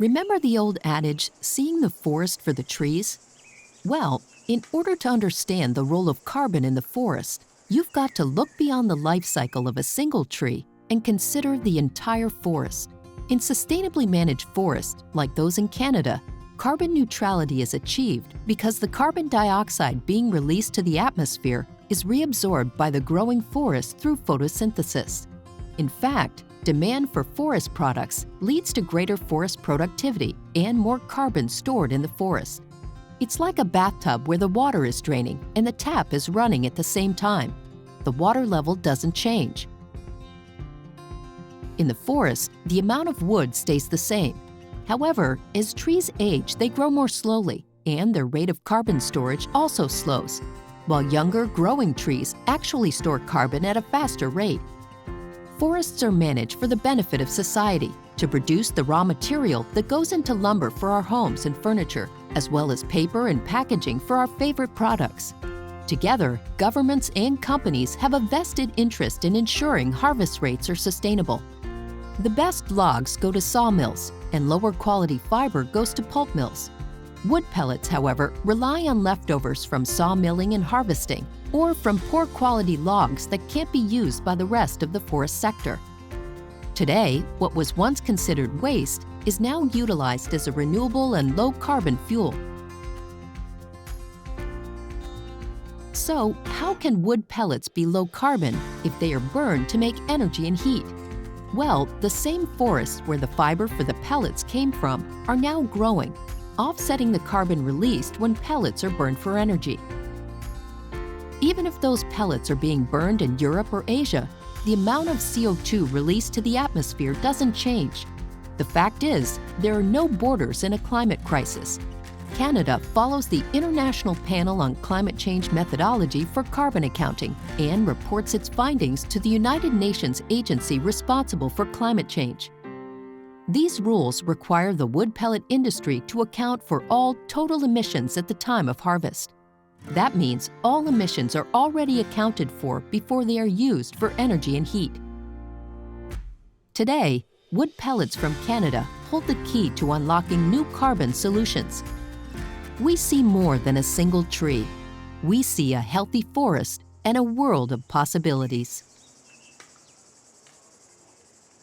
Remember the old adage, seeing the forest for the trees? Well, in order to understand the role of carbon in the forest, you've got to look beyond the life cycle of a single tree and consider the entire forest. In sustainably managed forests, like those in Canada, carbon neutrality is achieved because the carbon dioxide being released to the atmosphere is reabsorbed by the growing forest through photosynthesis. In fact, demand for forest products leads to greater forest productivity and more carbon stored in the forest. It's like a bathtub where the water is draining and the tap is running at the same time. The water level doesn't change. In the forest, the amount of wood stays the same. However, as trees age, they grow more slowly, and their rate of carbon storage also slows, while younger, growing trees actually store carbon at a faster rate. Forests are managed for the benefit of society to produce the raw material that goes into lumber for our homes and furniture, as well as paper and packaging for our favorite products. Together, governments and companies have a vested interest in ensuring harvest rates are sustainable. The best logs go to sawmills, and lower quality fiber goes to pulp mills. Wood pellets, however, rely on leftovers from sawmilling and harvesting, or from poor quality logs that can't be used by the rest of the forest sector. Today, what was once considered waste is now utilized as a renewable and low-carbon fuel. So, how can wood pellets be low carbon if they are burned to make energy and heat? Well, the same forests where the fiber for the pellets came from are now growing, offsetting the carbon released when pellets are burned for energy. Even if those pellets are being burned in Europe or Asia, the amount of CO2 released to the atmosphere doesn't change. The fact is, there are no borders in a climate crisis. Canada follows the International Panel on Climate Change methodology for carbon accounting and reports its findings to the United Nations agency responsible for climate change. These rules require the wood pellet industry to account for all total emissions at the time of harvest. That means all emissions are already accounted for before they are used for energy and heat. Today, wood pellets from Canada hold the key to unlocking new carbon solutions. We see more than a single tree. We see a healthy forest and a world of possibilities.